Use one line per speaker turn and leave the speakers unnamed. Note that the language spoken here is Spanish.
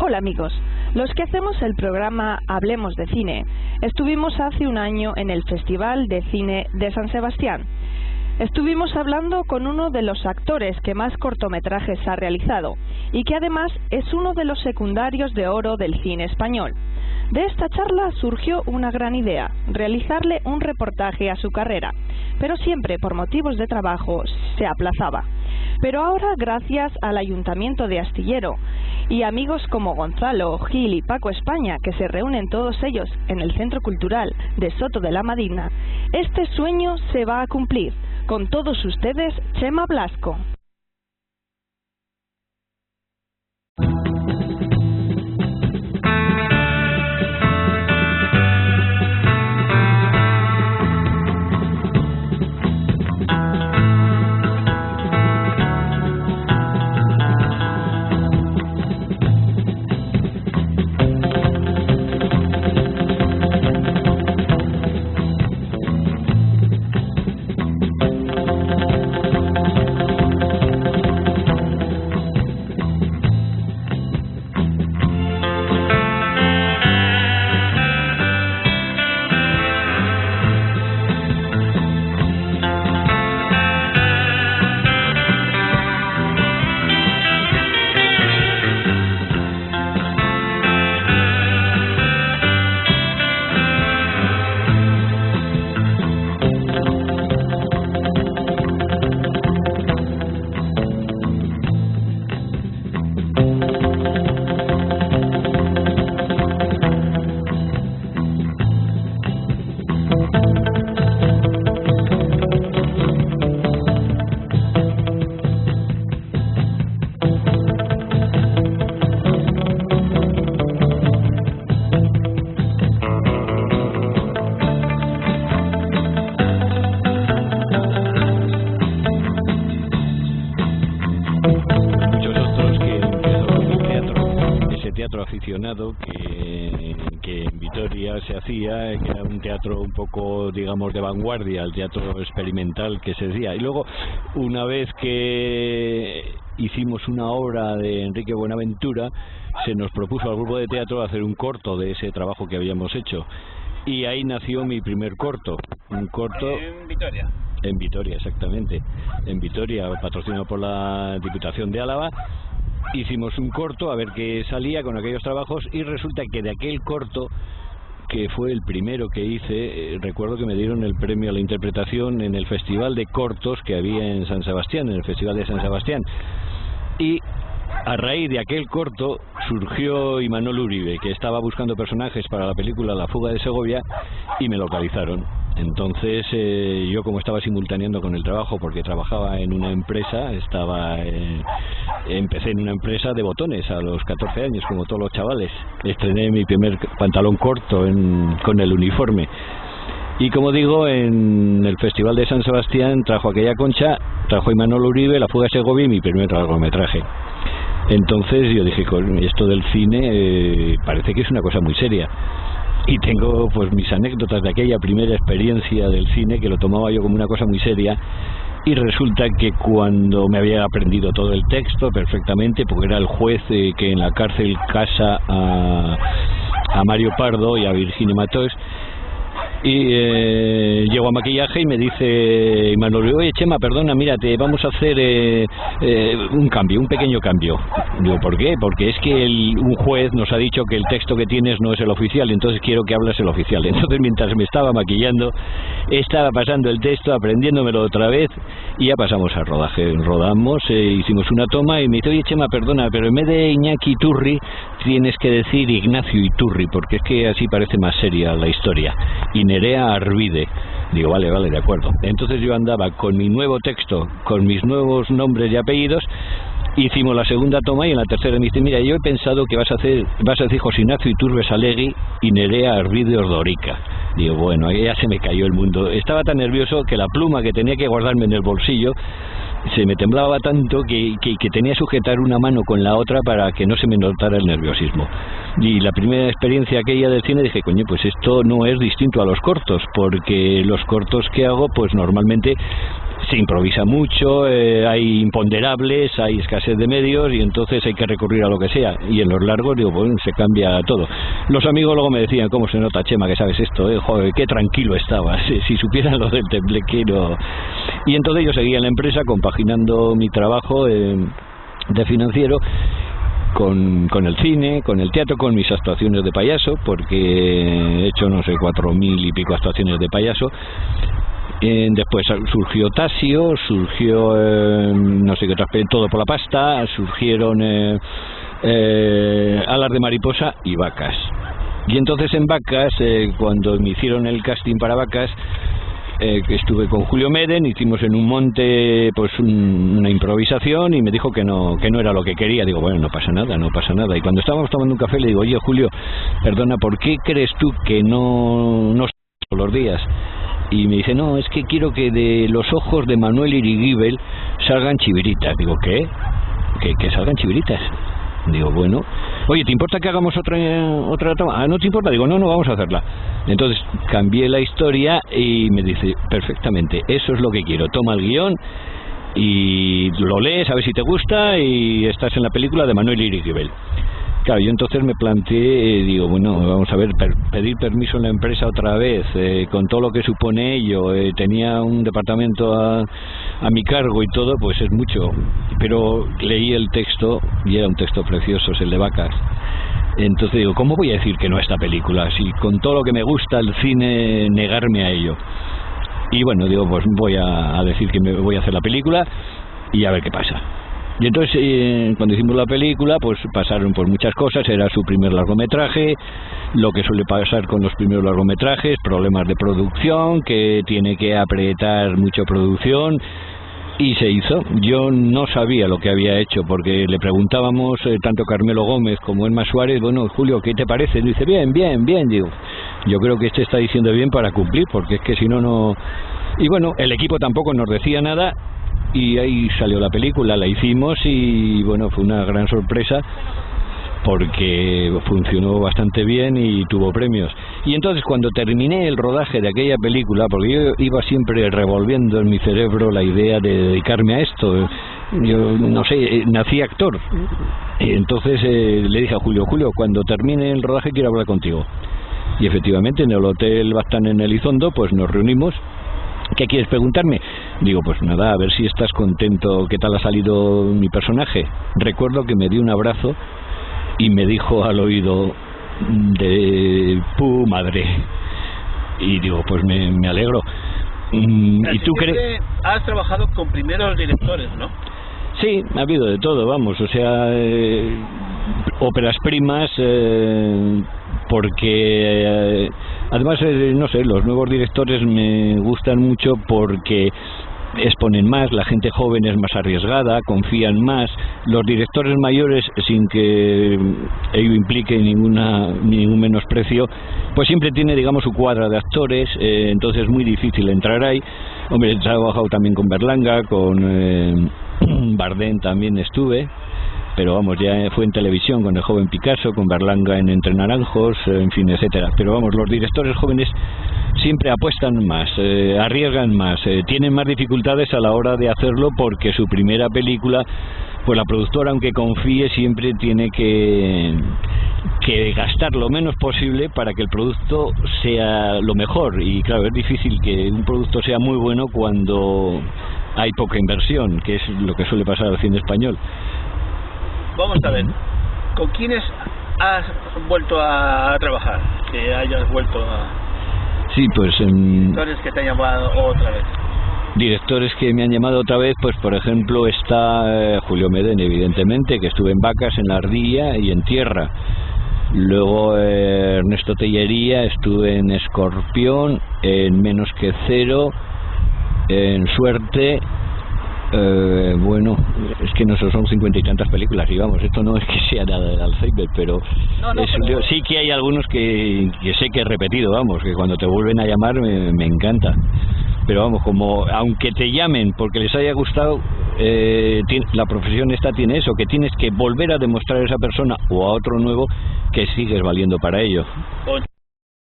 Hola amigos, los que hacemos el programa Hablemos de Cine, estuvimos hace un año en el Festival de Cine de San Sebastián. Estuvimos hablando con uno de los actores que más cortometrajes ha realizado y que además es uno de los secundarios de oro del cine español. De esta charla surgió una gran idea, realizarle un reportaje a su carrera, pero siempre por motivos de trabajo se aplazaba. Pero ahora, gracias al Ayuntamiento de Astillero y amigos como Gonzalo, Gil y Paco España, que se reúnen todos ellos en el Centro Cultural de Soto de la Madina, este sueño se va a cumplir. Con todos ustedes, Chema Blasco.
que en Vitoria se hacía, que era un teatro un poco, digamos, de vanguardia, el teatro experimental que se decía. Y luego, una vez que hicimos una obra de Enrique Buenaventura, se nos propuso al grupo de teatro hacer un corto de ese trabajo que habíamos hecho. Y ahí nació mi primer corto, un corto...
¿En Vitoria?
En Vitoria, exactamente. En Vitoria, patrocinado por la Diputación de Álava. Hicimos un corto a ver qué salía con aquellos trabajos y resulta que de aquel corto, que fue el primero que hice, recuerdo que me dieron el premio a la interpretación en el Festival de Cortos que había en San Sebastián, en el Festival de San Sebastián. Y a raíz de aquel corto surgió Imanol Uribe, que estaba buscando personajes para la película La fuga de Segovia, y me localizaron. Entonces yo, como estaba simultaneando con el trabajo porque trabajaba en una empresa, empecé en una empresa de botones a los 14 años, como todos los chavales. Estrené mi primer pantalón corto con el uniforme. Y como digo, en el Festival de San Sebastián trajo aquella concha, trajo Imanol Uribe, La fuga de Segovia y mi primer largometraje. Entonces yo dije, esto del cine parece que es una cosa muy seria. Y tengo pues mis anécdotas de aquella primera experiencia del cine, que lo tomaba yo como una cosa muy seria. Y resulta que cuando me había aprendido todo el texto perfectamente, porque era el juez que en la cárcel casa a Mario Pardo y a Virginia Matos, y llego a maquillaje y me dice Imanol, oye Chema, perdona, mira, vamos a hacer un cambio, un pequeño cambio. Digo, ¿por qué? Porque es que un juez nos ha dicho que el texto que tienes no es el oficial, entonces quiero que hables el oficial. Entonces, mientras me estaba maquillando, estaba pasando el texto, aprendiéndomelo otra vez, y ya pasamos al rodaje. Rodamos, hicimos una toma y me dice, oye Chema, perdona, pero en vez de Iñaki Iturri tienes que decir Ignacio Iturri, porque es que así parece más seria la historia. Y Nerea Arvide. Digo, vale, de acuerdo. Entonces yo andaba con mi nuevo texto, con mis nuevos nombres y apellidos. Hicimos la segunda toma y en la tercera me dice, mira, yo he pensado que vas a decir José Ignacio Iturbe Salegui y Nerea Arvide Ordorica. Digo, bueno, ahí ya se me cayó el mundo. Estaba tan nervioso que la pluma que tenía que guardarme en el bolsillo se me temblaba tanto que tenía que sujetar una mano con la otra para que no se me notara el nerviosismo. Y la primera experiencia aquella del cine dije, coño, pues esto no es distinto a los cortos, porque los cortos que hago, pues normalmente se improvisa mucho, hay imponderables, hay escasez de medios y entonces hay que recurrir a lo que sea. Y en los largos, digo, bueno, se cambia todo. Los amigos luego me decían, ¿cómo se nota, Chema, que sabes esto? Joder, qué tranquilo estabas, si supieran lo del temblequero. Y entonces yo seguía en la empresa compaginando mi trabajo de financiero con el cine, con el teatro, con mis actuaciones de payaso, porque he hecho, no sé, 4.000 y pico actuaciones de payaso. Después surgió Tasio, surgió no sé qué otras, Todo por la pasta, surgieron Alas de mariposa y Vacas. Y entonces en Vacas, cuando me hicieron el casting para Vacas, que estuve con Julio Meden, hicimos en un monte pues una improvisación y me dijo que no era lo que quería. Digo, bueno, no pasa nada. Y cuando estábamos tomando un café le digo, oye Julio, perdona, ¿por qué crees tú que no todos los días? Y me dice, no, es que quiero que de los ojos de Manuel Irigoyen salgan chiviritas. Digo, ¿qué? ¿Que salgan chiviritas? Digo, bueno, oye, ¿te importa que hagamos otra toma? Ah, ¿no te importa? Digo, no, vamos a hacerla. Entonces cambié la historia y me dice, perfectamente, eso es lo que quiero. Toma el guión y lo lees, a ver si te gusta y estás en la película de Manuel Irigoyen. Claro, yo entonces me planteé, digo, bueno, vamos a ver, pedir permiso en la empresa otra vez, con todo lo que supone ello, tenía un departamento a mi cargo y todo, pues es mucho, pero leí el texto y era un texto precioso, es el de Vacas. Entonces digo, ¿cómo voy a decir que no a esta película? Si con todo lo que me gusta el cine, negarme a ello. Y bueno, digo, pues voy a decir que me voy a hacer la película y a ver qué pasa. Y entonces cuando hicimos la película pues pasaron por muchas cosas, era su primer largometraje, lo que suele pasar con los primeros largometrajes, problemas de producción, que tiene que apretar mucha producción, y se hizo. Yo no sabía lo que había hecho porque le preguntábamos tanto Carmelo Gómez como Emma Suárez, bueno, Julio, ¿qué te parece? Y dice, bien, digo, yo creo que este está diciendo bien para cumplir, porque es que si no... Y bueno, el equipo tampoco nos decía nada. Y ahí salió la película, la hicimos y bueno, fue una gran sorpresa porque funcionó bastante bien y tuvo premios. Y entonces cuando terminé el rodaje de aquella película, porque yo iba siempre revolviendo en mi cerebro la idea de dedicarme a esto, yo no sé, nací actor. Y entonces le dije a Julio, cuando termine el rodaje quiero hablar contigo. Y efectivamente en el Hotel Baztán en Elizondo pues nos reunimos. ¿Qué quieres preguntarme? Digo, pues nada, a ver si estás contento, ¿qué tal ha salido mi personaje? Recuerdo que me dio un abrazo y me dijo al oído de ¡pu madre! Y digo, pues me alegro. ¿Y tú crees?
Has trabajado con primeros directores, ¿no?
Sí, ha habido de todo, vamos, o sea, óperas primas, porque además, no sé, los nuevos directores me gustan mucho porque exponen más, la gente joven es más arriesgada, confían más, los directores mayores, sin que ello implique ningún menosprecio, pues siempre tiene, digamos, su cuadra de actores, entonces es muy difícil entrar ahí. Hombre, he trabajado también con Berlanga, con Bardem también estuve, pero vamos, ya fue en televisión con El joven Picasso, con Berlanga en Entre Naranjos, en fin, etcétera. Pero vamos, los directores jóvenes siempre apuestan más, arriesgan más, tienen más dificultades a la hora de hacerlo porque su primera película, pues la productora, aunque confíe, siempre tiene que gastar lo menos posible para que el producto sea lo mejor. Y claro, es difícil que un producto sea muy bueno cuando hay poca inversión, que es lo que suele pasar al cine español.
Vamos a ver, ¿con quiénes has vuelto a trabajar? Que hayas vuelto a...
Sí, pues...
directores que te han llamado otra vez.
Directores que me han llamado otra vez, pues por ejemplo está Julio Meden, evidentemente, que estuve en Vacas, en La Ardilla y en Tierra. Luego Ernesto Tellería, estuve en Escorpión, en Menos que Cero, en Suerte. Bueno, es que no son 50 y tantas películas, y vamos, esto no es que sea nada de Alzheimer, pero, pero sí que hay algunos que sé que he repetido, vamos, que cuando te vuelven a llamar me encanta. pero vamos, como aunque te llamen porque les haya gustado, la profesión esta tiene eso, que tienes que volver a demostrar a esa persona o a otro nuevo que sigues valiendo para ello.